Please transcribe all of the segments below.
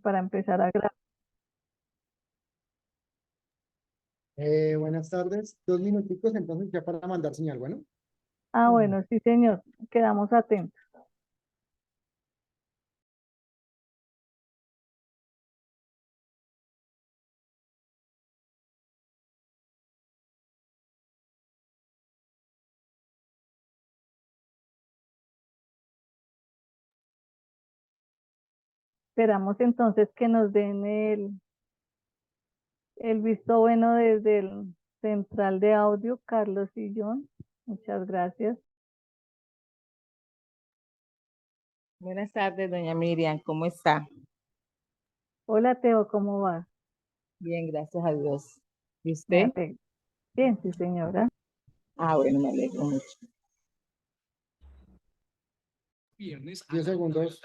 para empezar a grabar. Buenas tardes, 2 minuticos entonces ya para mandar señal, bueno. Ah, bueno, sí, señor, quedamos atentos. Esperamos entonces que nos den el visto bueno desde el central de audio, Carlos y John. Muchas gracias. Buenas tardes, doña Miriam, ¿cómo está? Hola, Teo, ¿cómo vas? Bien, gracias a Dios. ¿Y Me usted? alegro. Bien, sí, señora. Ah, bueno, me alegro mucho. 10 segundos.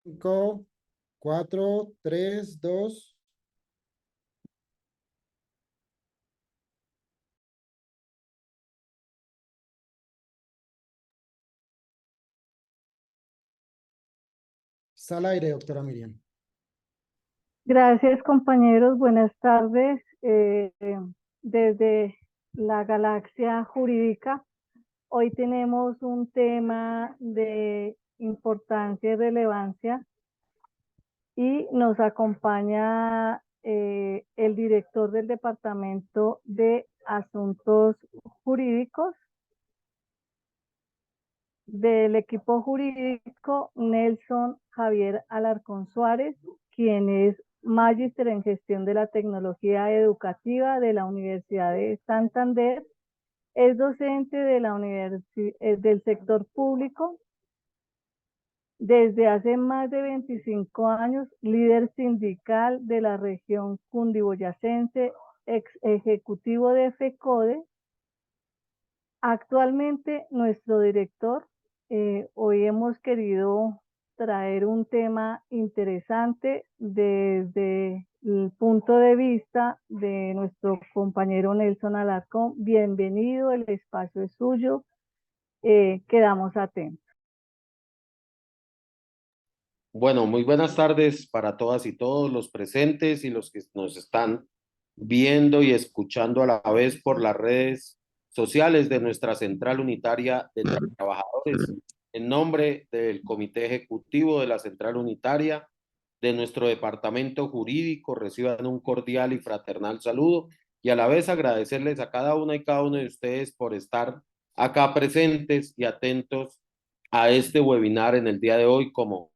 Cinco, 4, 3, 2. Está al aire, doctora Miriam. Gracias, compañeros. Buenas tardes. Desde la galaxia jurídica, hoy tenemos un tema de importancia y relevancia y nos acompaña el director del Departamento de Asuntos Jurídicos del equipo jurídico, Nelson Javier Alarcón Suárez, quien es magíster en gestión de la tecnología educativa de la Universidad de Santander, es docente de del sector público desde hace más de 25 años, líder sindical de la región cundiboyacense, ex ejecutivo de FECODE. Actualmente nuestro director, hoy hemos querido traer un tema interesante desde el punto de vista de nuestro compañero Nelson Alarcón. Bienvenido, el espacio es suyo, quedamos atentos. Bueno, muy buenas tardes para todas y todos los presentes y los que nos están viendo y escuchando a la vez por las redes sociales de nuestra Central Unitaria de Trabajadores. En nombre del Comité Ejecutivo de la Central Unitaria, de nuestro departamento jurídico, reciban un cordial y fraternal saludo y a la vez agradecerles a cada una y cada uno de ustedes por estar acá presentes y atentos a este webinar en el día de hoy como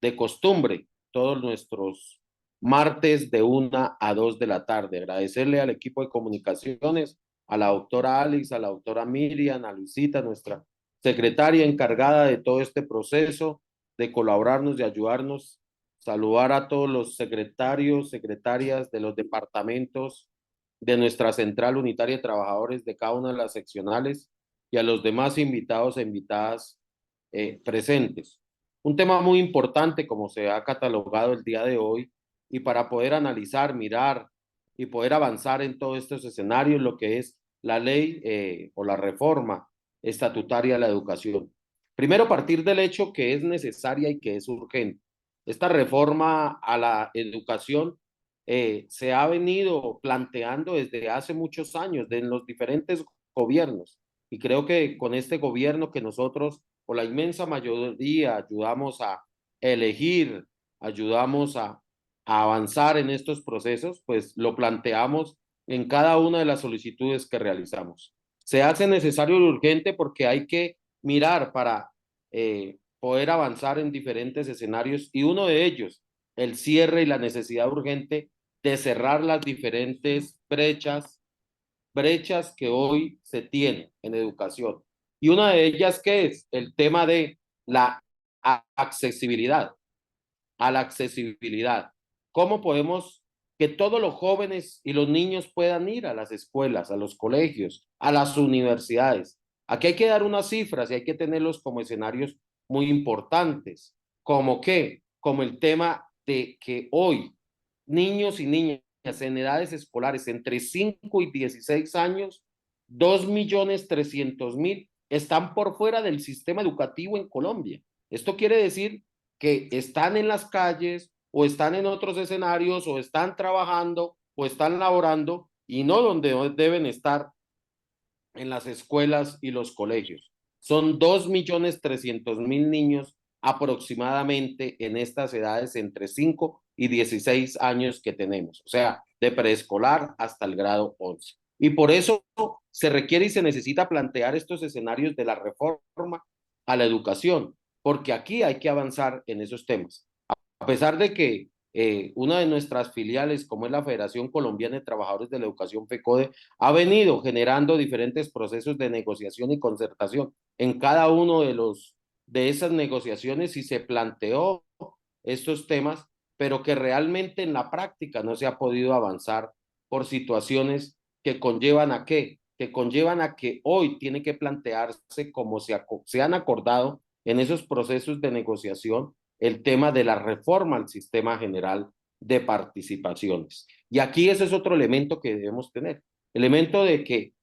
de costumbre, todos nuestros martes de 1 a 2 de la tarde. Agradecerle al equipo de comunicaciones, a la doctora Alex, a la doctora Miriam, a Luisita, nuestra secretaria encargada de todo este proceso, de colaborarnos y ayudarnos. Saludar a todos los secretarios, secretarias de los departamentos de nuestra Central Unitaria de Trabajadores de cada una de las seccionales y a los demás invitados e invitadas presentes. Un tema muy importante como se ha catalogado el día de hoy y para poder analizar, mirar y poder avanzar en todos estos escenarios, lo que es la ley o la reforma estatutaria de la educación. Primero, partir del hecho que es necesaria y que es urgente. Esta reforma a la educación se ha venido planteando desde hace muchos años en los diferentes gobiernos y creo que con este gobierno que nosotros o la inmensa mayoría ayudamos a elegir, ayudamos a avanzar en estos procesos, pues lo planteamos en cada una de las solicitudes que realizamos. Se hace necesario y urgente porque hay que mirar para poder avanzar en diferentes escenarios y uno de ellos, el cierre y la necesidad urgente de cerrar las diferentes brechas que hoy se tienen en educación. Y una de ellas que es el tema de la accesibilidad, a la accesibilidad. ¿Cómo podemos que todos los jóvenes y los niños puedan ir a las escuelas, a los colegios, a las universidades? Aquí hay que dar unas cifras y hay que tenerlos como escenarios muy importantes. ¿Como qué? Como el tema de que hoy niños y niñas en edades escolares entre 5 y 16 años, 2.300.000 están por fuera del sistema educativo en Colombia. Esto quiere decir que están en las calles o están en otros escenarios o están trabajando o están laborando y no donde deben estar en las escuelas y los colegios. Son 2.300.000 niños aproximadamente en estas edades entre 5 y 16 años que tenemos, o sea, de preescolar hasta el grado 11. Y por eso se requiere y se necesita plantear estos escenarios de la reforma a la educación, porque aquí hay que avanzar en esos temas. A pesar de que una de nuestras filiales, como es la Federación Colombiana de Trabajadores de la Educación, FECODE, ha venido generando diferentes procesos de negociación y concertación en cada uno de esas negociaciones y se planteó estos temas, pero que realmente en la práctica no se ha podido avanzar por situaciones que conllevan a qué, que conllevan a que hoy tiene que plantearse como se han acordado en esos procesos de negociación el tema de la reforma al sistema general de participaciones. Y aquí ese es otro elemento que debemos tener, elemento de que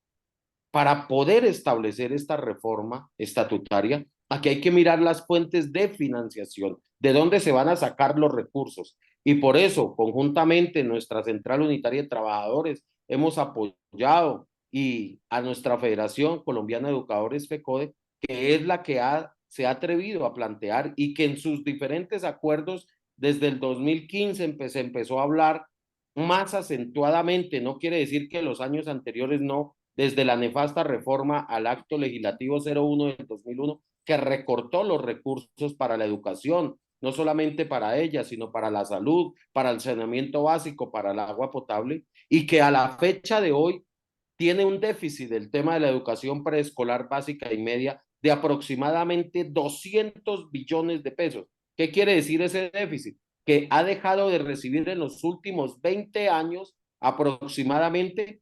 para poder establecer esta reforma estatutaria, aquí hay que mirar las fuentes de financiación, de dónde se van a sacar los recursos. Y por eso, conjuntamente, nuestra Central Unitaria de Trabajadores hemos apoyado y a nuestra Federación Colombiana de Educadores, FECODE, que es la que se ha atrevido a plantear y que en sus diferentes acuerdos desde el 2015 se empezó a hablar más acentuadamente. No quiere decir que los años anteriores no, desde la nefasta reforma al acto legislativo 01 del 2001, que recortó los recursos para la educación, no solamente para ella, sino para la salud, para el saneamiento básico, para el agua potable, y que a la fecha de hoy tiene un déficit del tema de la educación preescolar básica y media de aproximadamente 200 billones de pesos. ¿Qué quiere decir ese déficit? Que ha dejado de recibir en los últimos 20 años aproximadamente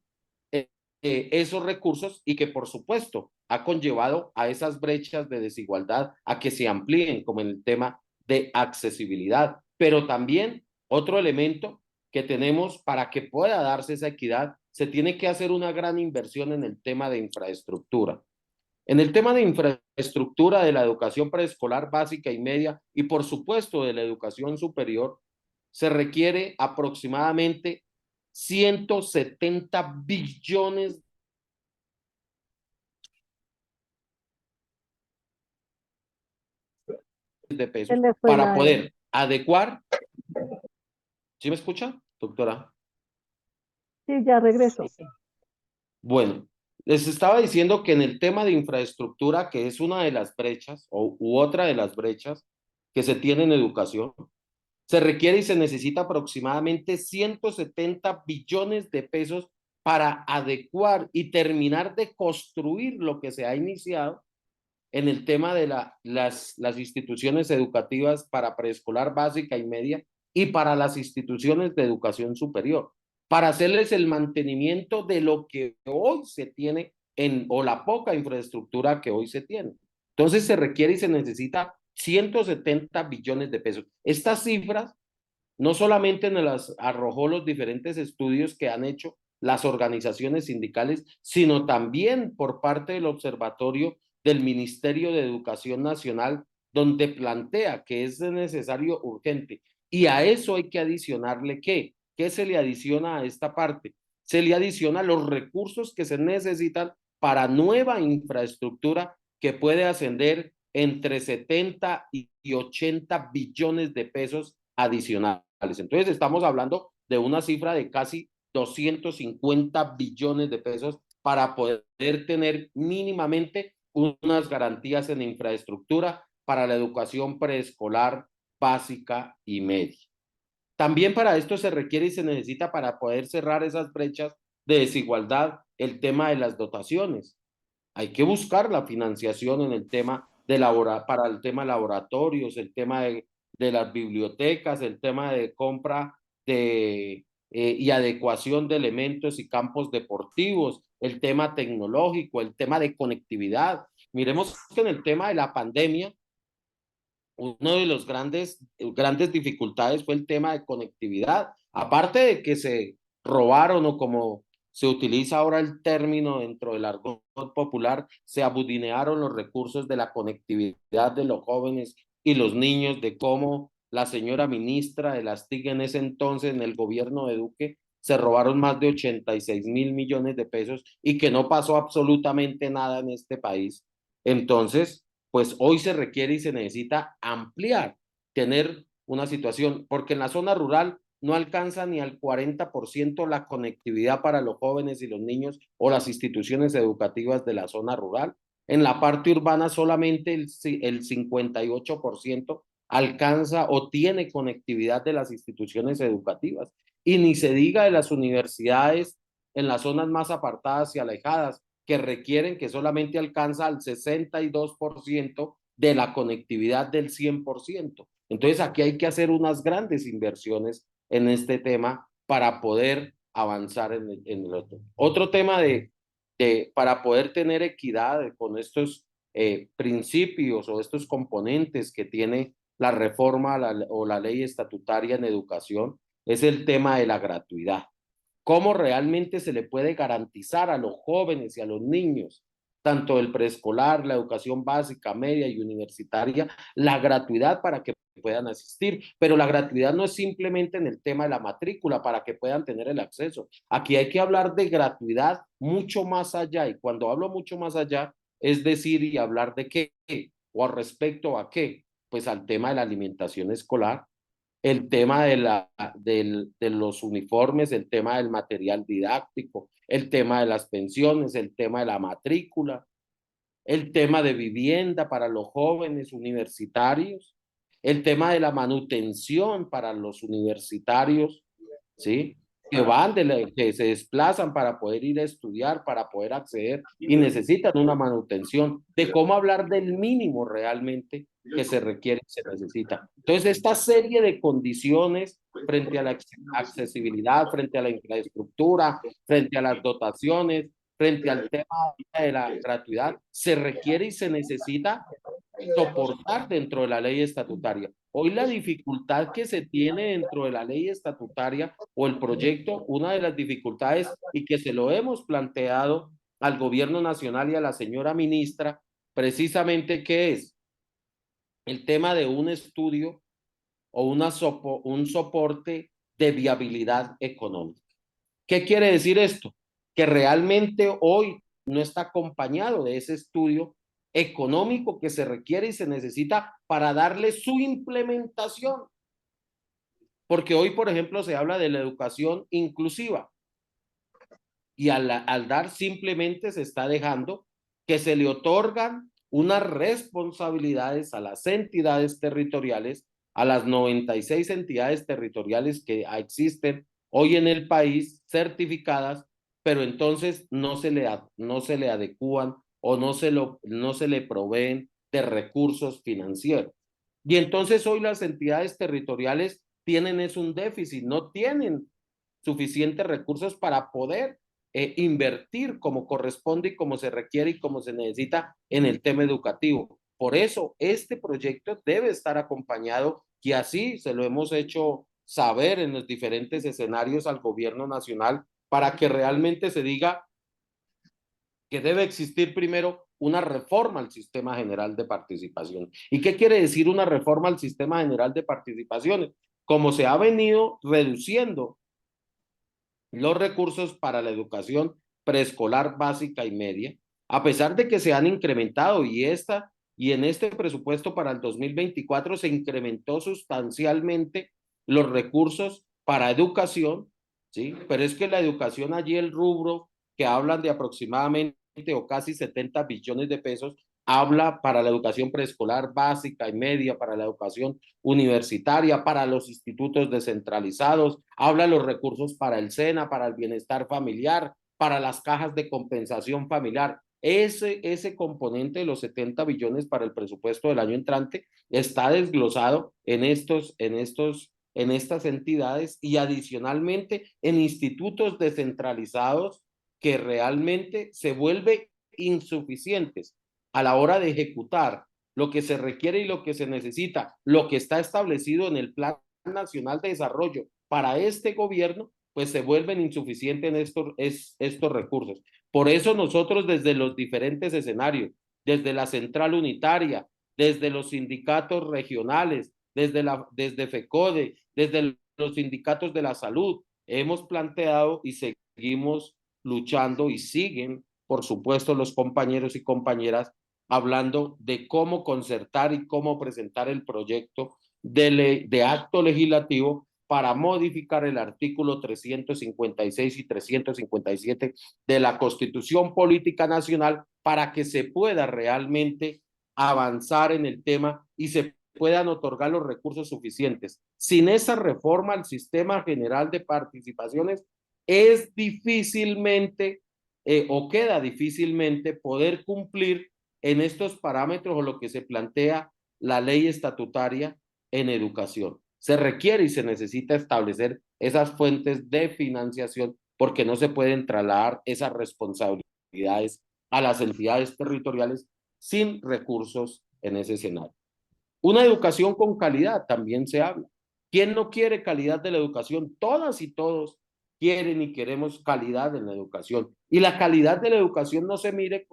esos recursos y que por supuesto ha conllevado a esas brechas de desigualdad a que se amplíen como en el tema de accesibilidad. Pero también otro elemento que tenemos para que pueda darse esa equidad, se tiene que hacer una gran inversión en el tema de infraestructura. En el tema de infraestructura de la educación preescolar básica y media y por supuesto de la educación superior, se requiere aproximadamente 170 billones de Se pesos le fue el para aire. poder adecuar. ¿Sí me escucha, doctora? Sí, ya regresó. Bueno, les estaba diciendo que en el tema de infraestructura, que es una de las brechas u otra de las brechas que se tiene en educación, se requiere y se necesita aproximadamente 170 billones de pesos para adecuar y terminar de construir lo que se ha iniciado en el tema de las instituciones educativas para preescolar básica y media y para las instituciones de educación superior, para hacerles el mantenimiento de lo que hoy se tiene o la poca infraestructura que hoy se tiene. Entonces se requiere y se necesita 170 billones de pesos. Estas cifras no solamente nos las arrojó los diferentes estudios que han hecho las organizaciones sindicales, sino también por parte del observatorio del Ministerio de Educación Nacional, donde plantea que es necesario urgente. Y a eso hay que adicionarle ¿qué? ¿Qué se le adiciona a esta parte? Se le adiciona los recursos que se necesitan para nueva infraestructura que puede ascender entre 70 y 80 billones de pesos adicionales. Entonces estamos hablando de una cifra de casi 250 billones de pesos para poder tener mínimamente unas garantías en infraestructura para la educación preescolar, básica y media. También para esto se requiere y se necesita para poder cerrar esas brechas de desigualdad el tema de las dotaciones. Hay que buscar la financiación en el tema de para el tema de laboratorios, el tema de las bibliotecas, el tema de compra y adecuación de elementos y campos deportivos, el tema tecnológico, el tema de conectividad. Miremos que en el tema de la pandemia, uno de los grandes dificultades fue el tema de conectividad. Aparte de que se robaron, o como se utiliza ahora el término dentro del argot popular, se abudinearon los recursos de la conectividad de los jóvenes y los niños, de cómo la señora ministra de las TIC en ese entonces, en el gobierno de Duque, se robaron más de 86.000 millones de pesos y que no pasó absolutamente nada en este país. Entonces, pues hoy se requiere y se necesita ampliar, tener una situación, porque en la zona rural no alcanza ni al 40% la conectividad para los jóvenes y los niños o las instituciones educativas de la zona rural. En la parte urbana solamente el 58% alcanza o tiene conectividad de las instituciones educativas. Y ni se diga de las universidades en las zonas más apartadas y alejadas, que requieren que solamente alcanza al 62% de la conectividad del 100%. Entonces aquí hay que hacer unas grandes inversiones en este tema para poder avanzar en el otro. Otro tema para poder tener equidad con estos principios o estos componentes que tiene la reforma o la ley estatutaria en educación es el tema de la gratuidad. ¿Cómo realmente se le puede garantizar a los jóvenes y a los niños, tanto el preescolar, la educación básica, media y universitaria, la gratuidad para que puedan asistir? Pero la gratuidad no es simplemente en el tema de la matrícula para que puedan tener el acceso. Aquí hay que hablar de gratuidad mucho más allá, y cuando hablo mucho más allá, es decir, y hablar de qué, o respecto a qué, pues al tema de la alimentación escolar, el tema de los uniformes, el tema del material didáctico, el tema de las pensiones, el tema de la matrícula, el tema de vivienda para los jóvenes universitarios, el tema de la manutención para los universitarios, ¿sí? Que se desplazan para poder ir a estudiar, para poder acceder y necesitan una manutención, de cómo hablar del mínimo realmente que se requiere y se necesita. Entonces, esta serie de condiciones frente a la accesibilidad, frente a la infraestructura, frente a las dotaciones, frente al tema de la gratuidad, se requiere y se necesita soportar dentro de la ley estatutaria. Hoy la dificultad que se tiene dentro de la ley estatutaria o el proyecto, una de las dificultades, y que se lo hemos planteado al gobierno nacional y a la señora ministra, precisamente, ¿qué es? El tema de un estudio o un soporte de viabilidad económica. ¿Qué quiere decir esto? Que realmente hoy no está acompañado de ese estudio económico que se requiere y se necesita para darle su implementación. Porque hoy, por ejemplo, se habla de la educación inclusiva y al dar simplemente se está dejando que se le otorgan unas responsabilidades a las entidades territoriales, a las 96 entidades territoriales que existen hoy en el país certificadas, pero entonces no se le adecúan o no se le proveen de recursos financieros. Y entonces hoy las entidades territoriales tienen un déficit, no tienen suficientes recursos para poder invertir como corresponde y como se requiere y como se necesita en el tema educativo. Por eso, este proyecto debe estar acompañado, y así se lo hemos hecho saber en los diferentes escenarios al gobierno nacional, para que realmente se diga que debe existir primero una reforma al sistema general de participación. ¿Y qué quiere decir una reforma al sistema general de participaciones? Como se ha venido reduciendo los recursos para la educación preescolar básica y media, a pesar de que se han incrementado, y en este presupuesto para el 2024 se incrementó sustancialmente los recursos para educación, ¿sí? Pero es que la educación, allí el rubro que hablan de aproximadamente o casi 70 billones de pesos, habla para la educación preescolar básica y media, para la educación universitaria, para los institutos descentralizados, habla los recursos para el SENA, para el bienestar familiar, para las cajas de compensación familiar. Ese componente de los 70 billones para el presupuesto del año entrante está desglosado en estas entidades, y adicionalmente en institutos descentralizados que realmente se vuelven insuficientes a la hora de ejecutar lo que se requiere y lo que se necesita, lo que está establecido en el Plan Nacional de Desarrollo para este gobierno, pues se vuelven insuficientes en estos recursos. Por eso nosotros desde los diferentes escenarios, desde la central unitaria, desde los sindicatos regionales, desde FECODE, desde los sindicatos de la salud, hemos planteado y seguimos luchando y siguen, por supuesto, los compañeros y compañeras hablando de cómo concertar y cómo presentar el proyecto de acto legislativo para modificar el artículo 356 y 357 de la Constitución Política Nacional para que se pueda realmente avanzar en el tema y se puedan otorgar los recursos suficientes. Sin esa reforma al sistema general de participaciones es difícilmente o queda difícilmente poder cumplir en estos parámetros o lo que se plantea la ley estatutaria en educación. Se requiere y se necesita establecer esas fuentes de financiación porque no se pueden trasladar esas responsabilidades a las entidades territoriales sin recursos en ese escenario. Una educación con calidad también se habla. ¿Quién no quiere calidad de la educación? Todas y todos quieren y queremos calidad en la educación. Y la calidad de la educación no se mide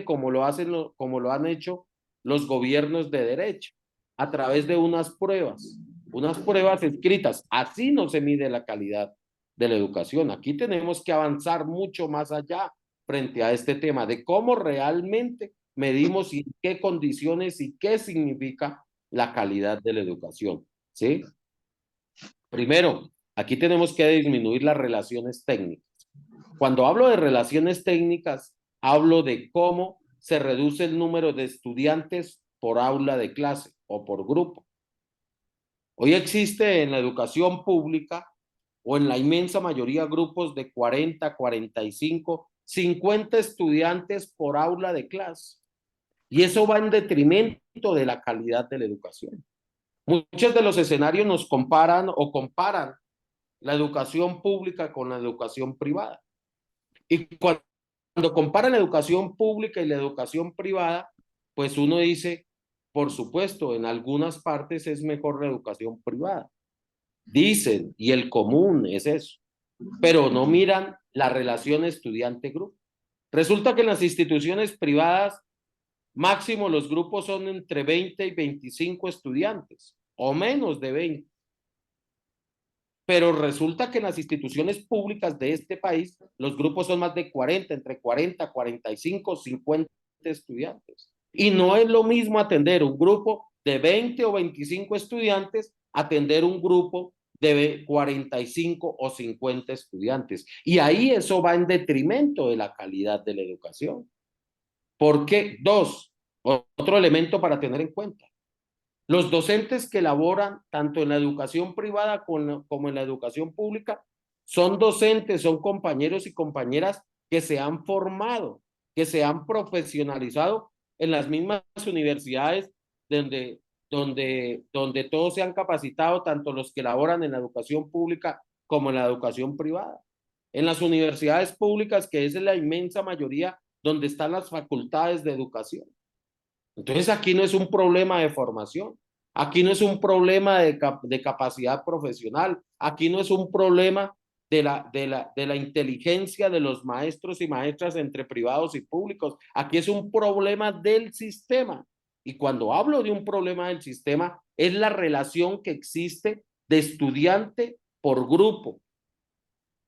como lo han hecho los gobiernos de derecha, a través de unas pruebas escritas. Así no se mide la calidad de la educación. Aquí tenemos que avanzar mucho más allá frente a este tema de cómo realmente medimos y qué condiciones y qué significa la calidad de la educación, ¿sí? Primero, aquí tenemos que disminuir las relaciones técnicas. Cuando hablo de relaciones técnicas, hablo de cómo se reduce el número de estudiantes por aula de clase o por grupo. Hoy existe en la educación pública o en la inmensa mayoría grupos de 40, 45, 50 estudiantes por aula de clase. Y eso va en detrimento de la calidad de la educación. Muchos de los escenarios nos comparan la educación pública con la educación privada. Y cuando comparan la educación pública y la educación privada, pues uno dice, por supuesto, en algunas partes es mejor la educación privada. Dicen, y el común es eso, pero no miran la relación estudiante-grupo. Resulta que en las instituciones privadas máximo los grupos son entre 20 y 25 estudiantes, o menos de 20. Pero resulta que en las instituciones públicas de este país, los grupos son más de 40, entre 40, 45, 50 estudiantes. Y no es lo mismo atender un grupo de 20 o 25 estudiantes, atender un grupo de 45 o 50 estudiantes. Y ahí eso va en detrimento de la calidad de la educación. ¿Por qué? Otro elemento para tener en cuenta. Los docentes que laboran tanto en la educación privada como en la educación pública son docentes, son compañeros y compañeras que se han formado, que se han profesionalizado en las mismas universidades donde todos se han capacitado, tanto los que laboran en la educación pública como en la educación privada. En las universidades públicas, que es la inmensa mayoría donde están las facultades de educación. Entonces aquí no es un problema de formación, aquí no es un problema de capacidad profesional, aquí no es un problema de la inteligencia de los maestros y maestras entre privados y públicos, aquí es un problema del sistema. Y cuando hablo de un problema del sistema, es la relación que existe de estudiante por grupo.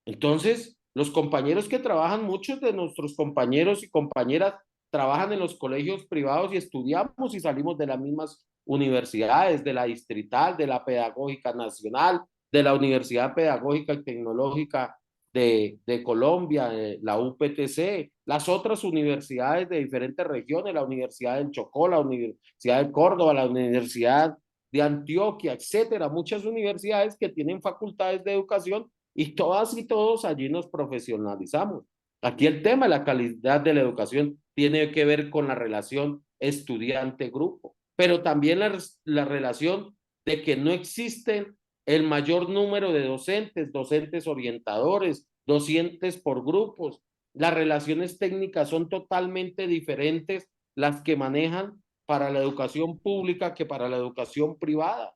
Entonces, los compañeros que trabajan, muchos de nuestros compañeros y compañeras trabajan en los colegios privados y estudiamos y salimos de las mismas universidades, de la Distrital, de la Pedagógica Nacional, de la Universidad Pedagógica y Tecnológica de Colombia, la UPTC, las otras universidades de diferentes regiones, la Universidad del Chocó, la Universidad de Córdoba, la Universidad de Antioquia, etcétera, muchas universidades que tienen facultades de educación y todas y todos allí nos profesionalizamos. Aquí el tema de la calidad de la educación tiene que ver con la relación estudiante-grupo, pero también la relación de que no existen el mayor número de docentes orientadores, docentes por grupos. Las relaciones técnicas son totalmente diferentes las que manejan para la educación pública que para la educación privada.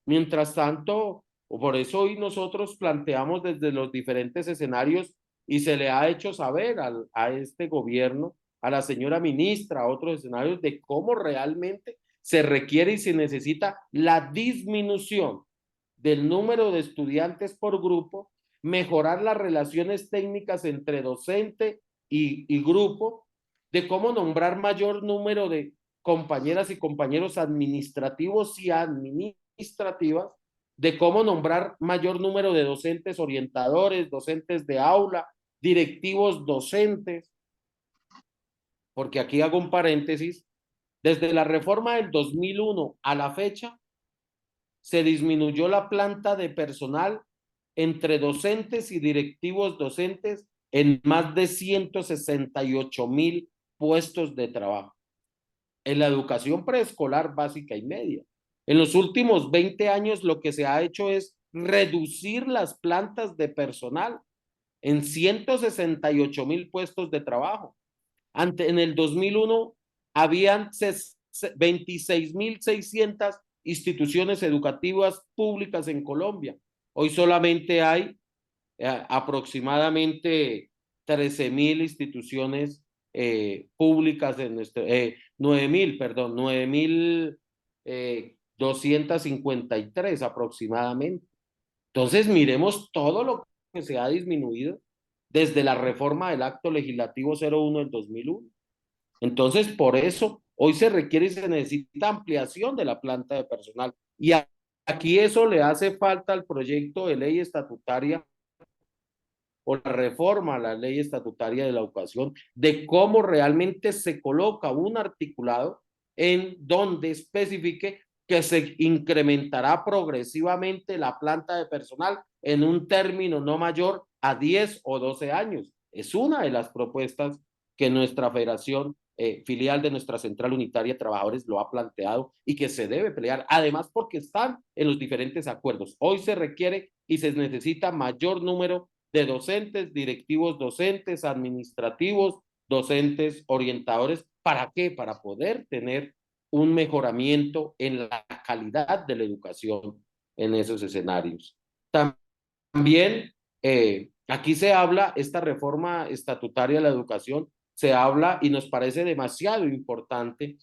Mientras tanto, por eso hoy nosotros planteamos desde los diferentes escenarios y se le ha hecho saber a este gobierno, a la señora ministra, a otros escenarios de cómo realmente se requiere y se necesita la disminución del número de estudiantes por grupo, mejorar las relaciones técnicas entre docente y grupo, de cómo nombrar mayor número de compañeras y compañeros administrativos y administrativas, de cómo nombrar mayor número de docentes orientadores, docentes de aula, directivos docentes, porque aquí hago un paréntesis, desde la reforma del 2001 a la fecha, se disminuyó la planta de personal entre docentes y directivos docentes en más de 168,000 puestos de trabajo en la educación preescolar básica y media. En los últimos 20 años lo que se ha hecho es reducir las plantas de personal en 168,000 puestos de trabajo. En el 2001 habían 26,600 instituciones educativas públicas en Colombia. Hoy solamente hay aproximadamente 13,000 instituciones públicas en nuestro, 9,253 aproximadamente. Entonces, miremos todo lo que se ha disminuido desde la reforma del Acto Legislativo 01 del 2001. Entonces, por eso, hoy se requiere y se necesita ampliación de la planta de personal. Y aquí eso le hace falta al proyecto de ley estatutaria o la reforma a la ley estatutaria de la educación, de cómo realmente se coloca un articulado en donde especifique que se incrementará progresivamente la planta de personal en un término no mayor a 10 o 12 años. Es una de las propuestas que nuestra federación, filial de nuestra Central Unitaria de Trabajadores, lo ha planteado y que se debe pelear, además porque están en los diferentes acuerdos. Hoy se requiere y se necesita mayor número de docentes, directivos docentes, administrativos, docentes, orientadores. ¿Para qué? Para poder tener un mejoramiento en la calidad de la educación en esos escenarios. También aquí se habla, esta reforma estatutaria de la educación, se habla y nos parece demasiado importante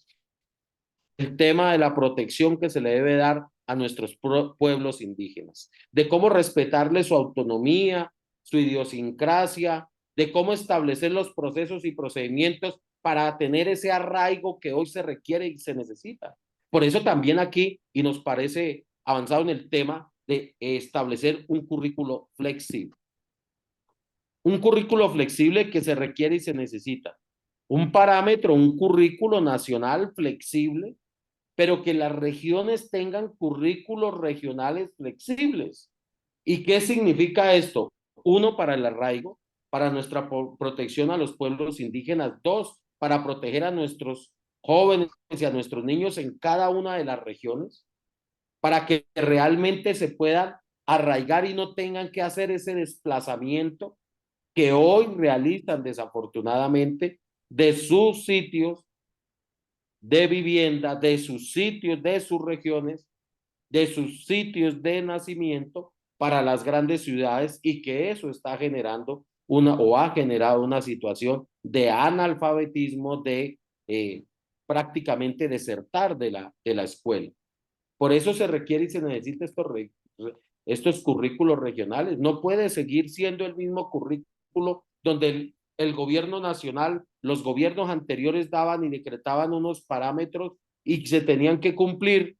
el tema de la protección que se le debe dar a nuestros pueblos indígenas, de cómo respetarle su autonomía, su idiosincrasia, de cómo establecer los procesos y procedimientos para tener ese arraigo que hoy se requiere y se necesita. Por eso también aquí, y nos parece avanzado en el tema de establecer un currículo flexible. Un currículo flexible que se requiere y se necesita. Un parámetro, un currículo nacional flexible, pero que las regiones tengan currículos regionales flexibles. ¿Y qué significa esto? Uno, para el arraigo, para nuestra protección a los pueblos indígenas. Dos, para proteger a nuestros jóvenes y a nuestros niños en cada una de las regiones, para que realmente se puedan arraigar y no tengan que hacer ese desplazamiento que hoy realizan desafortunadamente de sus sitios de vivienda, de sus sitios, de sus regiones, de sus sitios de nacimiento para las grandes ciudades, y que eso está generando o ha generado una situación de analfabetismo, de prácticamente desertar de la escuela. Por eso se requiere y se necesita estos currículos regionales. No puede seguir siendo el mismo currículo donde el gobierno nacional, los gobiernos anteriores daban y decretaban unos parámetros y se tenían que cumplir,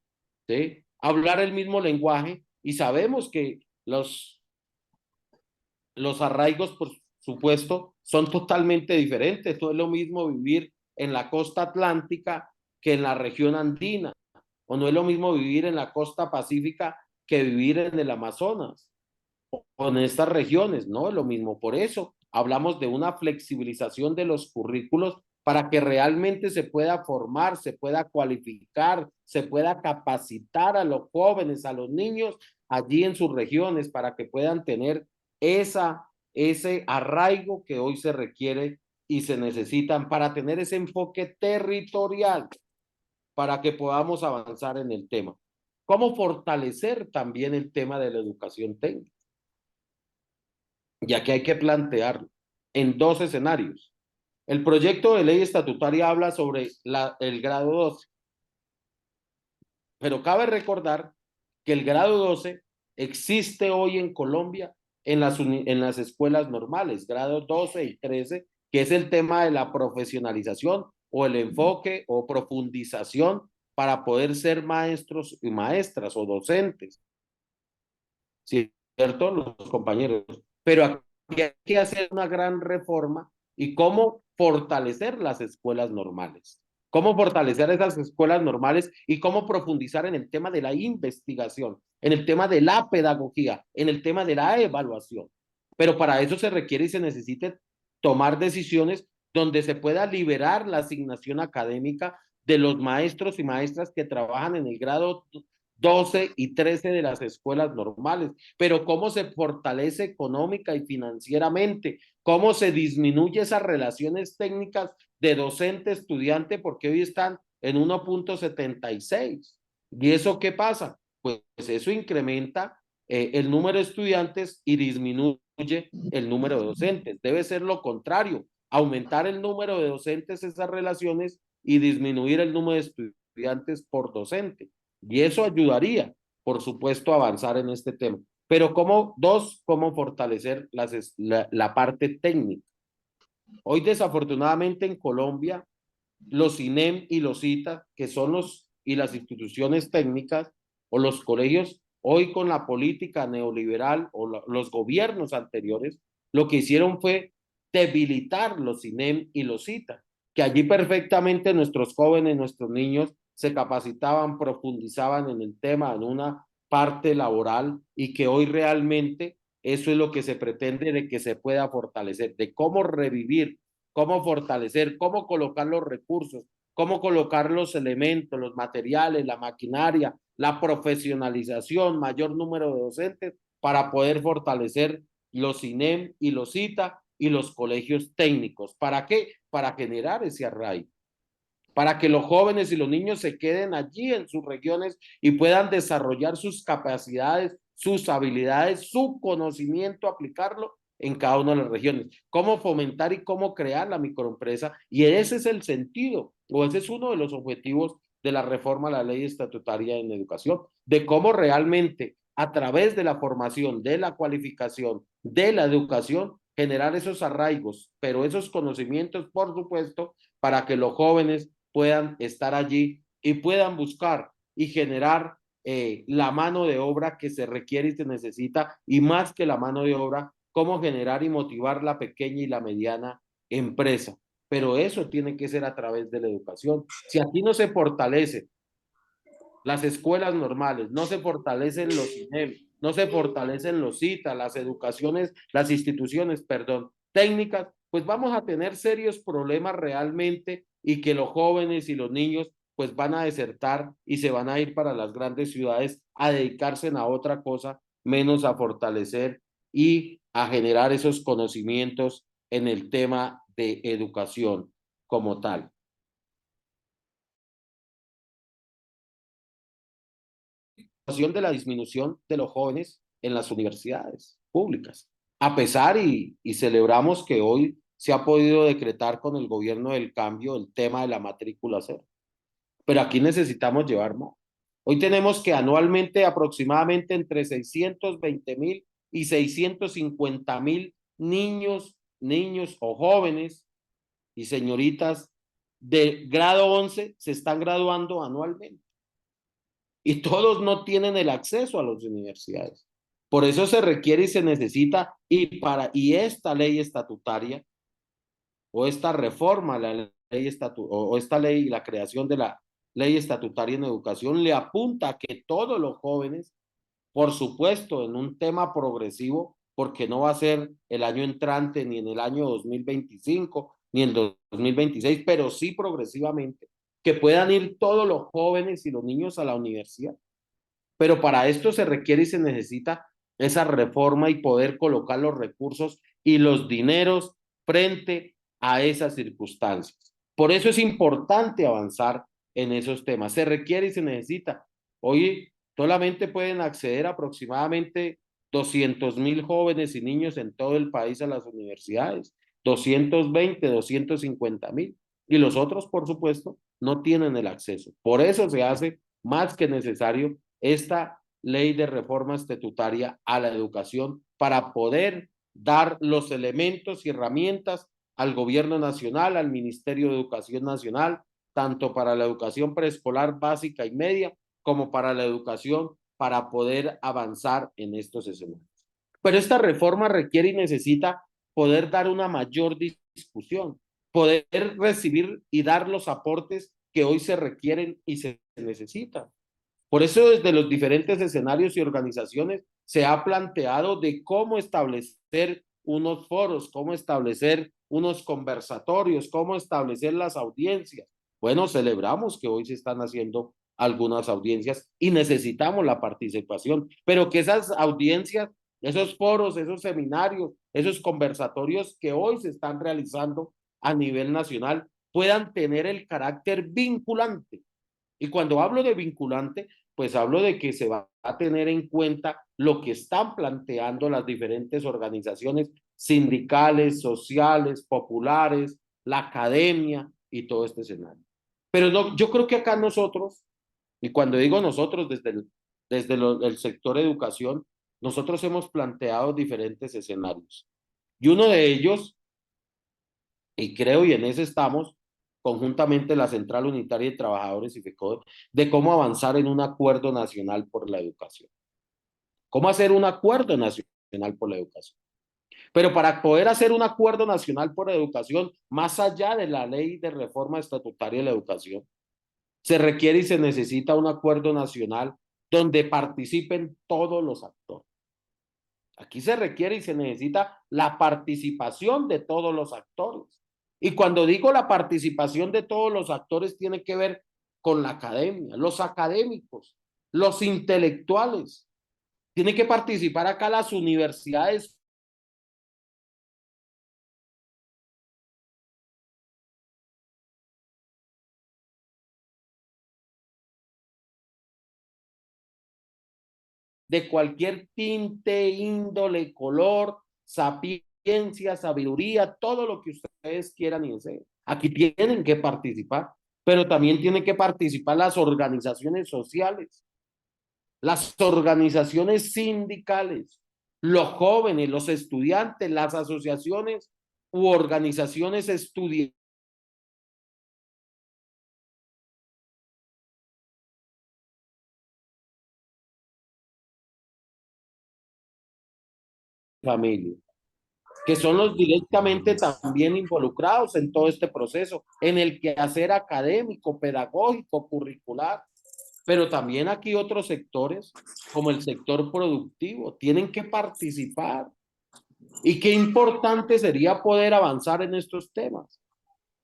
¿sí? Hablar el mismo lenguaje, y sabemos que los arraigos, por supuesto, son totalmente diferentes. No es lo mismo vivir en la costa atlántica que en la región andina, o no es lo mismo vivir en la costa pacífica que vivir en el Amazonas o en estas regiones. No es lo mismo. Por eso hablamos de una flexibilización de los currículos para que realmente se pueda formar, se pueda cualificar, se pueda capacitar a los jóvenes, a los niños allí en sus regiones, para que puedan tener ese arraigo que hoy se requiere y se necesitan para tener ese enfoque territorial, para que podamos avanzar en el tema. ¿Cómo fortalecer también el tema de la educación técnica? Ya que hay que plantearlo en dos escenarios. El proyecto de ley estatutaria habla sobre el grado 12, pero cabe recordar que el grado 12 existe hoy en Colombia en las escuelas normales, grados 12 y 13, que es el tema de la profesionalización o el enfoque o profundización para poder ser maestros y maestras o docentes, ¿cierto? Los compañeros. Pero aquí hay que hacer una gran reforma y cómo fortalecer las escuelas normales. Cómo fortalecer esas escuelas normales y cómo profundizar en el tema de la investigación, en el tema de la pedagogía, en el tema de la evaluación. Pero para eso se requiere y se necesita tomar decisiones donde se pueda liberar la asignación académica de los maestros y maestras que trabajan en el grado 12 y 13 de las escuelas normales, pero cómo se fortalece económica y financieramente, cómo se disminuye esas relaciones técnicas de docente-estudiante, porque hoy están en 1.76. ¿Y eso qué pasa? Pues eso incrementa el número de estudiantes y disminuye el número de docentes. Debe ser lo contrario, aumentar el número de docentes, esas relaciones, y disminuir el número de estudiantes por docente. Y eso ayudaría, por supuesto, a avanzar en este tema. Pero cómo fortalecer la parte técnica. Hoy, desafortunadamente, en Colombia, los INEM y los CITA, que son las instituciones técnicas o los colegios, hoy con la política neoliberal o los gobiernos anteriores, lo que hicieron fue debilitar los INEM y los CITA, que allí perfectamente nuestros jóvenes, nuestros niños se capacitaban, profundizaban en el tema, en una parte laboral, y que hoy realmente eso es lo que se pretende de que se pueda fortalecer, de cómo revivir, cómo fortalecer, cómo colocar los recursos, cómo colocar los elementos, los materiales, la maquinaria, la profesionalización, mayor número de docentes para poder fortalecer los INEM y los CITA y los colegios técnicos. ¿Para qué? Para generar ese arraigo, para que los jóvenes y los niños se queden allí en sus regiones y puedan desarrollar sus capacidades, sus habilidades, su conocimiento, aplicarlo en cada una de las regiones. Cómo fomentar y cómo crear la microempresa. Y ese es el sentido, o ese es uno de los objetivos de la reforma a la ley estatutaria en educación, de cómo realmente a través de la formación, de la cualificación, de la educación, generar esos arraigos, pero esos conocimientos, por supuesto, para que los jóvenes puedan estar allí y puedan buscar y generar la mano de obra que se requiere y se necesita, y más que la mano de obra, cómo generar y motivar la pequeña y la mediana empresa. Pero eso tiene que ser a través de la educación. Si aquí no se fortalece las escuelas normales, no se fortalecen los INEM, no se fortalecen los CITA, las instituciones, perdón, técnicas, pues vamos a tener serios problemas realmente, y que los jóvenes y los niños pues van a desertar y se van a ir para las grandes ciudades a dedicarse a otra cosa, menos a fortalecer y a generar esos conocimientos en el tema de educación como tal. De la disminución de los jóvenes en las universidades públicas. A pesar y celebramos que hoy se ha podido decretar con el gobierno del cambio el tema de la matrícula cero. Pero aquí necesitamos llevar más. Hoy tenemos que anualmente aproximadamente entre 620,000 y 650,000 niños o jóvenes y señoritas de grado 11 se están graduando anualmente. Y todos no tienen el acceso a las universidades. Por eso se requiere y se necesita, y esta ley estatutaria, o esta reforma a la ley o esta ley, la creación de la ley estatutaria en educación, le apunta a que todos los jóvenes, por supuesto, en un tema progresivo, porque no va a ser el año entrante, ni en el año 2025, ni en el 2026, pero sí progresivamente, que puedan ir todos los jóvenes y los niños a la universidad. Pero para esto se requiere y se necesita esa reforma y poder colocar los recursos y los dineros frente a esas circunstancias. Por eso es importante avanzar en esos temas. Se requiere y se necesita. Hoy solamente pueden acceder aproximadamente 200.000 jóvenes y niños en todo el país a las universidades, 220, 250.000. Y los otros, por supuesto, no tienen el acceso. Por eso se hace más que necesario esta ley de reforma estatutaria a la educación para poder dar los elementos y herramientas al gobierno nacional, al Ministerio de Educación Nacional, tanto para la educación preescolar básica y media, como para la educación para poder avanzar en estos escenarios. Pero esta reforma requiere y necesita poder dar una mayor discusión, poder recibir y dar los aportes que hoy se requieren y se necesitan. Por eso desde los diferentes escenarios y organizaciones se ha planteado de cómo establecer unos foros, cómo establecer unos conversatorios, cómo establecer las audiencias. Bueno, celebramos que hoy se están haciendo algunas audiencias y necesitamos la participación, pero que esas audiencias, esos foros, esos seminarios, esos conversatorios que hoy se están realizando a nivel nacional puedan tener el carácter vinculante. Y cuando hablo de vinculante, pues hablo de que se va a tener en cuenta lo que están planteando las diferentes organizaciones sindicales, sociales, populares, la academia y todo este escenario. Pero no, yo creo que acá nosotros, y cuando digo nosotros desde el sector educación, nosotros hemos planteado diferentes escenarios. Y uno de ellos, y creo y en ese estamos, conjuntamente la Central Unitaria de Trabajadores y FECODE, de cómo avanzar en un acuerdo nacional por la educación. ¿Cómo hacer un acuerdo nacional por la educación? Pero para poder hacer un acuerdo nacional por la educación, más allá de la ley de reforma estatutaria de la educación, se requiere y se necesita un acuerdo nacional donde participen todos los actores. Aquí se requiere y se necesita la participación de todos los actores. Y cuando digo la participación de todos los actores, tiene que ver con la academia, los académicos, los intelectuales. Tienen que participar acá las universidades de cualquier tinte, índole, color, sapiencia, sabiduría, todo lo que ustedes quieran y deseen. Aquí tienen que participar, pero también tienen que participar las organizaciones sociales, las organizaciones sindicales, los jóvenes, los estudiantes, las asociaciones u organizaciones estudiantiles. Familia, que son los directamente también involucrados en todo este proceso, en el quehacer académico, pedagógico, curricular, pero también aquí otros sectores, como el sector productivo, tienen que participar. Y qué importante sería poder avanzar en estos temas.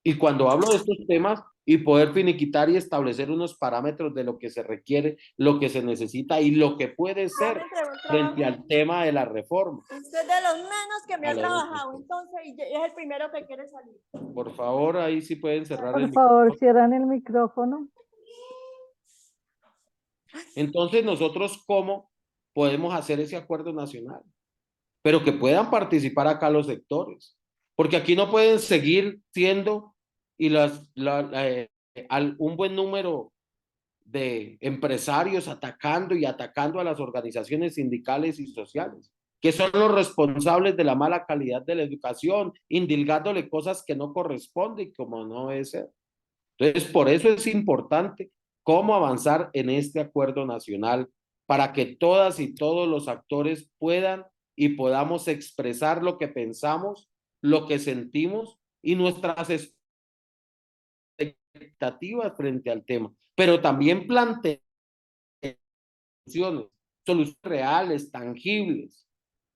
Y cuando hablo de estos temas y poder finiquitar y establecer unos parámetros de lo que se requiere, lo que se necesita y lo que puede ser frente al tema de la reforma. Usted es de los menos que me ha trabajado, entonces, y es el primero que quiere salir. Por favor, ahí sí pueden cerrar el Por favor, micrófono. cierran el micrófono. Entonces, nosotros, ¿cómo podemos hacer ese acuerdo nacional? Pero que puedan participar acá los sectores. Porque aquí no pueden seguir siendo y un buen número de empresarios atacando y atacando a las organizaciones sindicales y sociales, que son los responsables de la mala calidad de la educación, indilgándole cosas que no corresponden como no debe ser. Entonces, por eso es importante cómo avanzar en este acuerdo nacional para que todas y todos los actores puedan y podamos expresar lo que pensamos, lo que sentimos y nuestras expectativas frente al tema, pero también plantear soluciones reales, tangibles.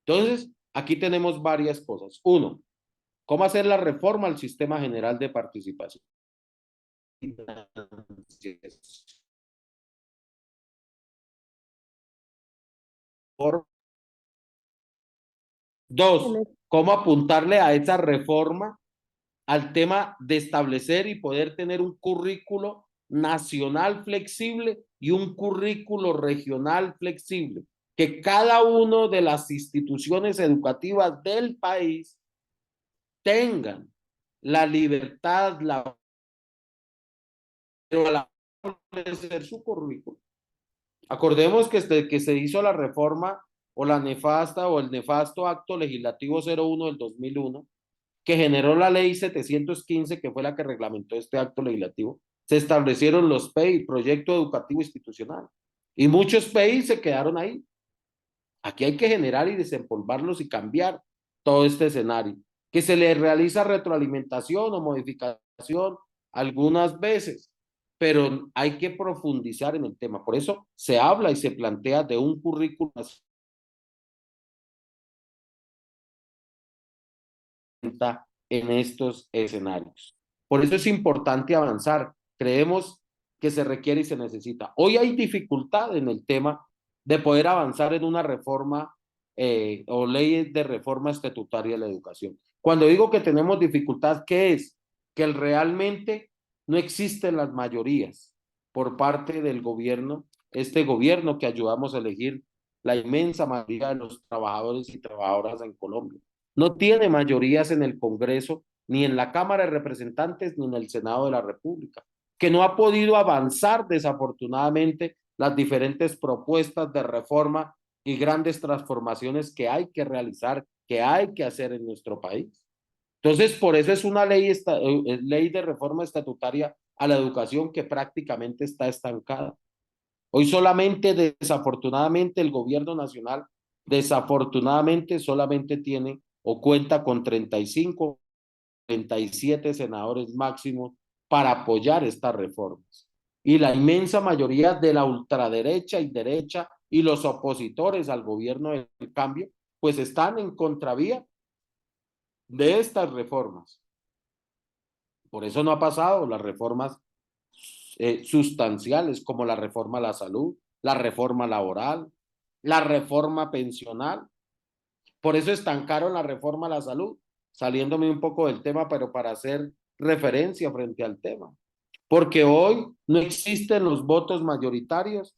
Entonces, aquí tenemos varias cosas. Uno, cómo hacer la reforma al sistema general de participación. Dos, cómo apuntarle a esa reforma al tema de establecer y poder tener un currículo nacional flexible y un currículo regional flexible, que cada una de las instituciones educativas del país tengan la libertad, pero a la de ser su currículo. Acordemos que se hizo la reforma o la nefasta o el nefasto acto legislativo 01 del 2001, que generó la ley 715, que fue la que reglamentó este acto legislativo. Se establecieron los PEI, Proyecto Educativo Institucional, y muchos PEI se quedaron ahí. Aquí hay que generar y desempolvarlos y cambiar todo este escenario, que se le realiza retroalimentación o modificación algunas veces, pero hay que profundizar en el tema. Por eso se habla y se plantea de un currículum en estos escenarios. Por eso es importante avanzar. Creemos que se requiere y se necesita. Hoy hay dificultad en el tema de poder avanzar en una reforma o ley de reforma estatutaria de la educación. Cuando digo que tenemos dificultad, ¿qué es? Que realmente no existen las mayorías por parte del gobierno, este gobierno que ayudamos a elegir la inmensa mayoría de los trabajadores y trabajadoras en Colombia. No tiene mayorías en el Congreso, ni en la Cámara de Representantes, ni en el Senado de la República, que no ha podido avanzar desafortunadamente las diferentes propuestas de reforma y grandes transformaciones que hay que realizar, que hay que hacer en nuestro país. Entonces, por eso es una ley de reforma estatutaria a la educación que prácticamente está estancada. Hoy solamente, desafortunadamente, el gobierno nacional, desafortunadamente, solamente tiene o cuenta con 35, 37 senadores máximos para apoyar estas reformas. Y la inmensa mayoría de la ultraderecha y derecha y los opositores al gobierno del cambio, pues están en contravía de estas reformas. Por eso no ha pasado las reformas sustanciales como la reforma a la salud, la reforma laboral, la reforma pensional. Por eso estancaron la reforma a la salud, saliéndome un poco del tema, pero para hacer referencia frente al tema. Porque hoy no existen los votos mayoritarios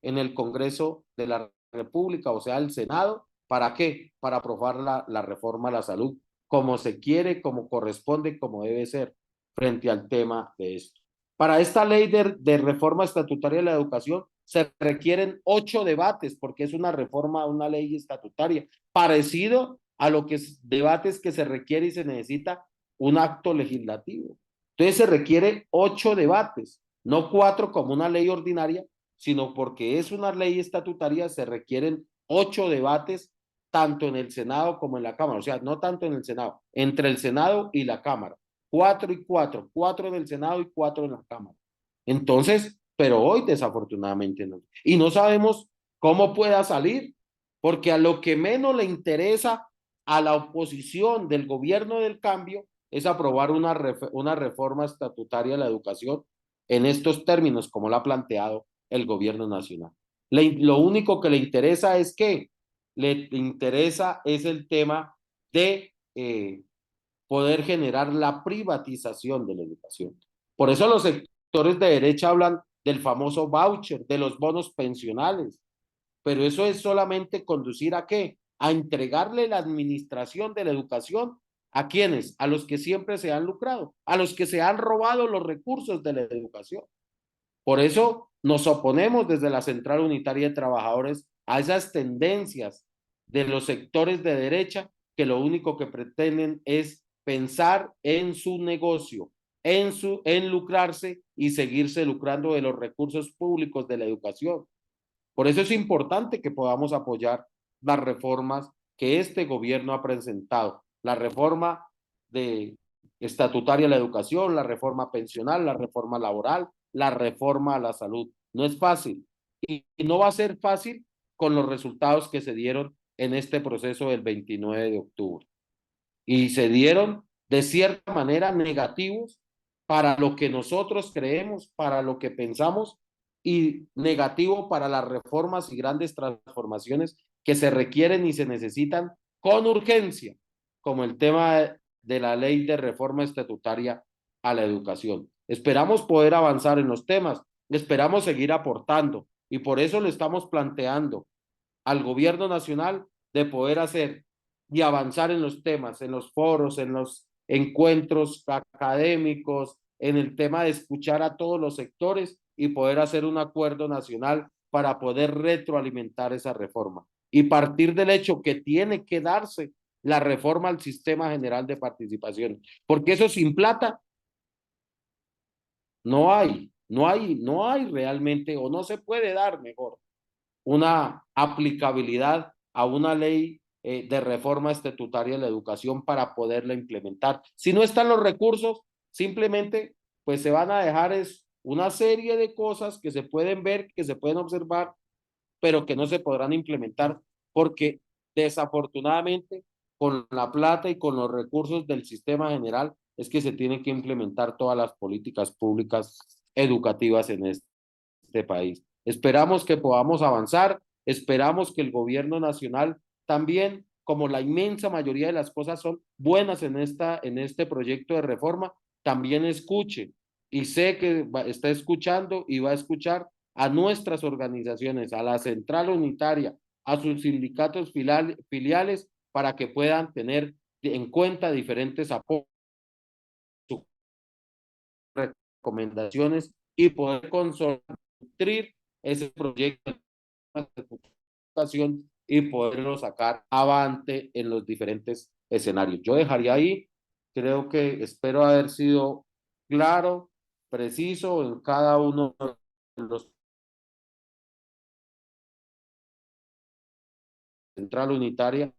en el Congreso de la República, o sea, el Senado. ¿Para qué? Para aprobar la reforma a la salud, como se quiere, como corresponde, como debe ser, frente al tema de esto. Para esta ley de reforma estatutaria de la educación se requieren 8 debates, porque es una reforma a una ley estatutaria, parecido a lo que es debates que se requiere y se necesita un acto legislativo. Entonces se requiere 8 debates, no 4 como una ley ordinaria, sino porque es una ley estatutaria, se requieren 8 debates, tanto en el Senado como en la Cámara, o sea, no tanto en el Senado, entre el Senado y la Cámara. 4 y 4, 4 en el Senado y 4 en la Cámara. Entonces, pero hoy desafortunadamente no. Y no sabemos cómo pueda salir, porque a lo que menos le interesa a la oposición del gobierno del cambio es aprobar una reforma estatutaria de la educación en estos términos, como lo ha planteado el gobierno nacional. Lo único que le interesa es que le interesa es el tema de poder generar la privatización de la educación. Por eso los sectores de derecha hablan del famoso voucher, de los bonos pensionales, pero eso es solamente conducir ¿a qué? A entregarle la administración de la educación ¿a quiénes? A los que siempre se han lucrado, a los que se han robado los recursos de la educación. Por eso nos oponemos desde la Central Unitaria de Trabajadores a esas tendencias de los sectores de derecha que lo único que pretenden es pensar en su negocio, en lucrarse y seguirse lucrando de los recursos públicos de la educación. Por eso es importante que podamos apoyar las reformas que este gobierno ha presentado, la reforma estatutaria de la educación, la reforma pensional, la reforma laboral, la reforma a la salud. No es fácil y no va a ser fácil con los resultados que se dieron en este proceso del 29 de octubre. Y se dieron de cierta manera negativos para lo que nosotros creemos, para lo que pensamos, y negativo para las reformas y grandes transformaciones que se requieren y se necesitan con urgencia, como el tema de la ley de reforma estatutaria a la educación. Esperamos poder avanzar en los temas, esperamos seguir aportando y por eso le estamos planteando al gobierno nacional de poder hacer y avanzar en los temas, en los foros, en los encuentros académicos, en el tema de escuchar a todos los sectores y poder hacer un acuerdo nacional para poder retroalimentar esa reforma y partir del hecho que tiene que darse la reforma al sistema general de participación, porque eso sin plata no hay realmente, o no se puede dar mejor, una aplicabilidad a una ley de reforma estatutaria de la educación para poderla implementar. Si no están los recursos, simplemente pues se van a dejar es una serie de cosas que se pueden ver, que se pueden observar, pero que no se podrán implementar porque desafortunadamente con la plata y con los recursos del sistema general es que se tienen que implementar todas las políticas públicas educativas en este país. Esperamos que podamos avanzar, esperamos que el gobierno nacional también, como la inmensa mayoría de las cosas son buenas en este proyecto de reforma, también escuche y sé que está escuchando y va a escuchar a nuestras organizaciones, a la central unitaria, a sus sindicatos filiales, para que puedan tener en cuenta diferentes apoyos, recomendaciones y poder construir ese proyecto de educación y poderlo sacar avante en los diferentes escenarios. Yo dejaría ahí, creo que espero haber sido claro, preciso en cada uno de los central unitaria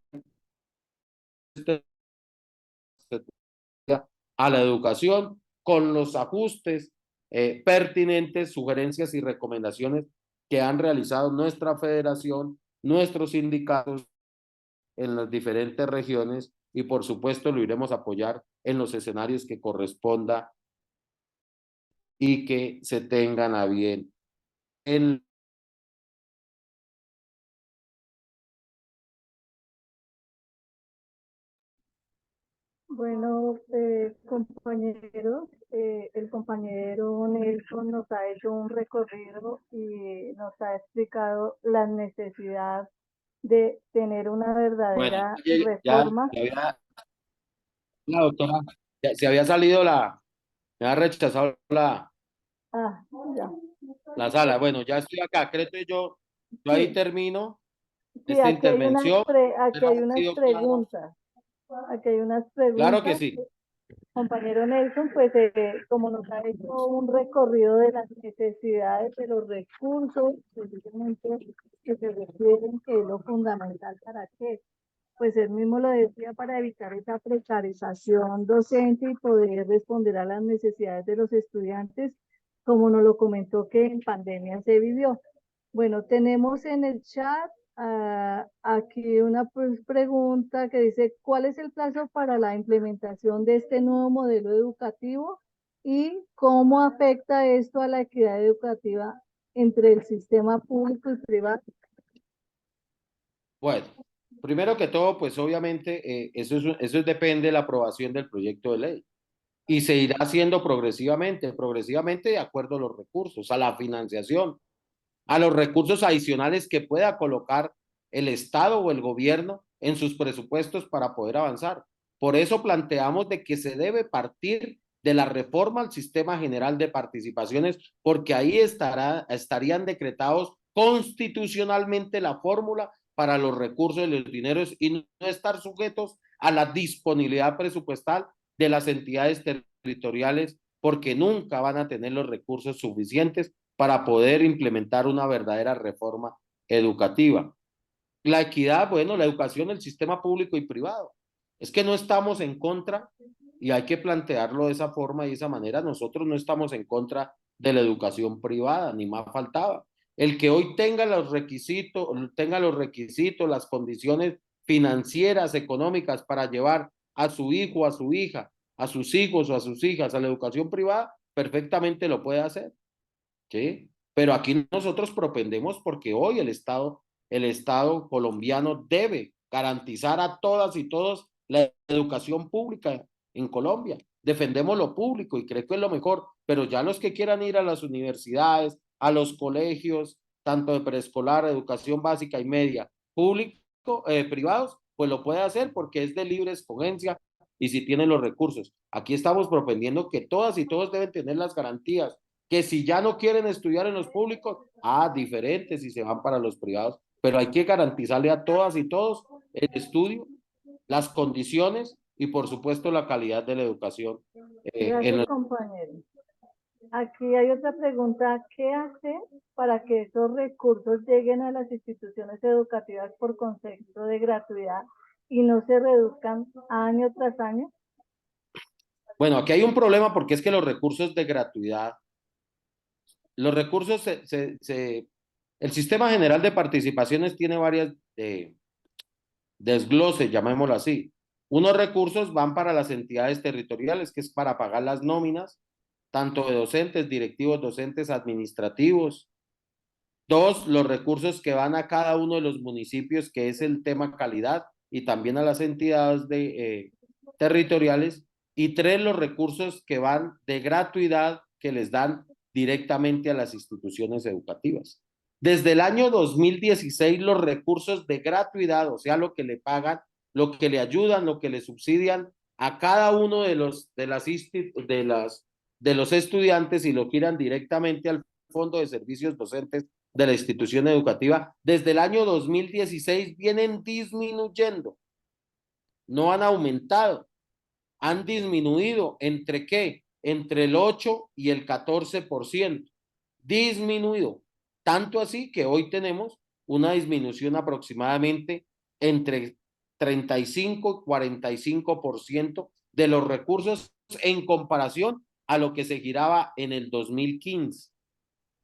a la educación con los ajustes pertinentes, sugerencias y recomendaciones que han realizado nuestra federación, nuestros sindicatos en las diferentes regiones y por supuesto lo iremos a apoyar en los escenarios que corresponda y que se tengan a bien. Bueno, compañeros, el compañero Nelson nos ha hecho un recorrido y nos ha explicado la necesidad de tener una Bueno, verdadera ya reforma. la doctora, ya, se había salido me ha rechazado Ah, ya. la sala. Bueno, ya estoy acá, creo que yo ahí Sí, termino sí, esta intervención. aquí hay Ha unas sido claro. preguntas. Aquí hay unas Claro que preguntas. sí. Compañero Nelson, pues como nos ha hecho un recorrido de las necesidades de los recursos, precisamente que se requieren, que es lo fundamental para que, pues él mismo lo decía, para evitar esa precarización docente y poder responder a las necesidades de los estudiantes, como nos lo comentó que en pandemia se vivió. Bueno, tenemos en el chat aquí una pregunta que dice, ¿cuál es el plazo para la implementación de este nuevo modelo educativo y cómo afecta esto a la equidad educativa entre el sistema público y privado? Bueno, primero que todo, pues obviamente eso depende de la aprobación del proyecto de ley y se irá haciendo progresivamente de acuerdo a los recursos, a la financiación, a los recursos adicionales que pueda colocar el Estado o el gobierno en sus presupuestos para poder avanzar. Por eso planteamos de que se debe partir de la reforma al sistema general de participaciones, porque ahí estarían decretados constitucionalmente la fórmula para los recursos de los dineros y no estar sujetos a la disponibilidad presupuestal de las entidades territoriales, porque nunca van a tener los recursos suficientes para poder implementar una verdadera reforma educativa. La equidad, bueno, la educación, el sistema público y privado. Es que no estamos en contra, y hay que plantearlo de esa forma y de esa manera, nosotros no estamos en contra de la educación privada, ni más faltaba. El que hoy tenga los requisitos, las condiciones financieras, económicas para llevar a su hijo, a su hija, a sus hijos o a sus hijas a la educación privada, perfectamente lo puede hacer. ¿Sí? Pero aquí nosotros propendemos porque hoy el Estado colombiano debe garantizar a todas y todos la educación pública en Colombia. defendemos lo público y creo que es lo mejor, pero ya los que quieran ir a las universidades, a los colegios, tanto de preescolar, educación básica y media, público, privados, pues lo puede hacer porque es de libre escogencia y si tienen los recursos. Aquí estamos propendiendo que todas y todos deben tener las garantías, que si ya no quieren estudiar en los públicos, diferentes si se van para los privados, pero hay que garantizarle a todas y todos el estudio, las condiciones y por supuesto la calidad de la educación. Gracias, compañero. Aquí hay otra pregunta. ¿Qué hace para que esos recursos lleguen a las instituciones educativas por concepto de gratuidad y no se reduzcan año tras año? Bueno, aquí hay un problema porque es que los recursos de gratuidad, los recursos, el Sistema General de Participaciones tiene varias desgloses, llamémoslo así. Unos recursos van para las entidades territoriales, que es para pagar las nóminas, tanto de docentes, directivos, docentes, administrativos. Dos, los recursos que van a cada uno de los municipios, que es el tema calidad, y también a las entidades territoriales. Y tres, los recursos que van de gratuidad, que les dan directamente a las instituciones educativas. Desde el año 2016, los recursos de gratuidad, o sea, lo que le pagan, lo que le ayudan, lo que le subsidian a cada uno de los estudiantes y lo giran directamente al Fondo de Servicios Docentes de la institución educativa, desde el año 2016 vienen disminuyendo, no han aumentado, han disminuido. ¿Entre qué? Entre el 8 y el 14%, disminuido, tanto así que hoy tenemos una disminución aproximadamente entre 35 y 45% de los recursos en comparación a lo que se giraba en el 2015.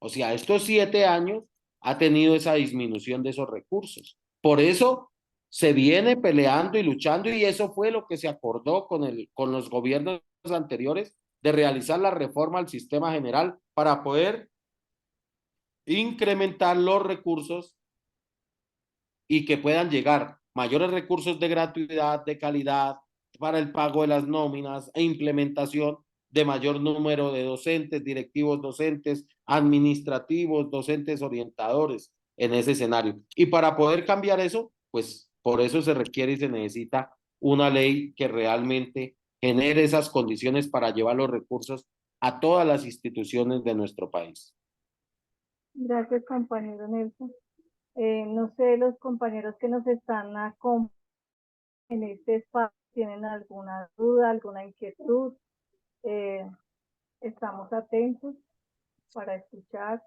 O sea, estos 7 años ha tenido esa disminución de esos recursos. Por eso se viene peleando y luchando y eso fue lo que se acordó con los gobiernos anteriores de realizar la reforma al sistema general para poder incrementar los recursos y que puedan llegar mayores recursos de gratuidad, de calidad, para el pago de las nóminas e implementación de mayor número de docentes, directivos docentes, administrativos, docentes orientadores en ese escenario. Y para poder cambiar eso, pues por eso se requiere y se necesita una ley que realmente genere esas condiciones para llevar los recursos a todas las instituciones de nuestro país. Gracias, compañero Nelson. No sé, los compañeros que nos están acompañando en este espacio, ¿tienen alguna duda, alguna inquietud? Estamos atentos para escuchar.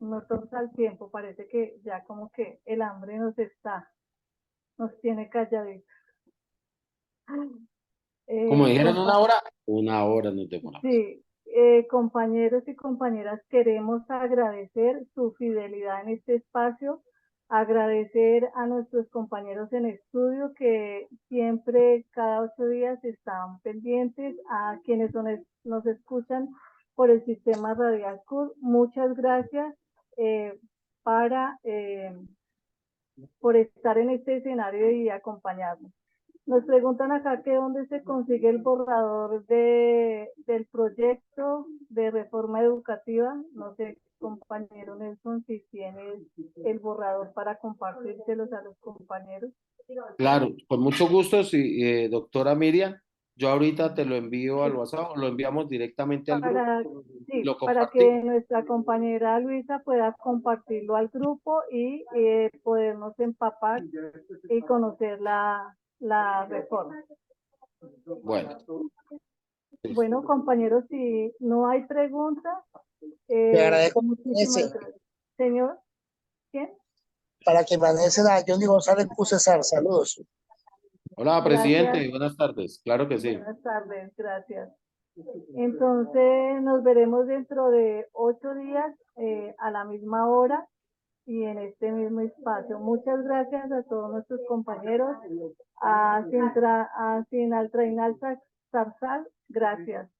No todos al tiempo, parece que ya como que el hambre nos tiene calladitos. Como dijeron una hora nos demoramos. Sí, compañeros y compañeras, queremos agradecer su fidelidad en este espacio, agradecer a nuestros compañeros en estudio que siempre, cada 8 días, están pendientes, a quienes nos escuchan por el sistema Radial CUR. Muchas gracias por estar en este escenario y acompañarnos. Nos preguntan acá que dónde se consigue el borrador del proyecto de reforma educativa. No sé, compañero Nelson, si tienes el borrador para compartírselos a los compañeros. Claro, con mucho gusto, sí, doctora Miriam. Yo ahorita te lo envío al WhatsApp, lo enviamos directamente al grupo. Sí, Lo para compartimos. que nuestra compañera Luisa pueda compartirlo al grupo y podernos empapar y conocer la reforma. Bueno. Bueno, compañeros, si no hay preguntas, Te agradezco muchísimas gracias. Señor, ¿quién? para que manejen a Johnny González César. Saludos. Hola, presidente, Gracias. buenas tardes. Claro que sí. Buenas tardes, gracias. Entonces, nos veremos dentro de 8 días a la misma hora y en este mismo espacio. Muchas gracias a todos nuestros compañeros, a Sinaltrainal Zarzal, gracias.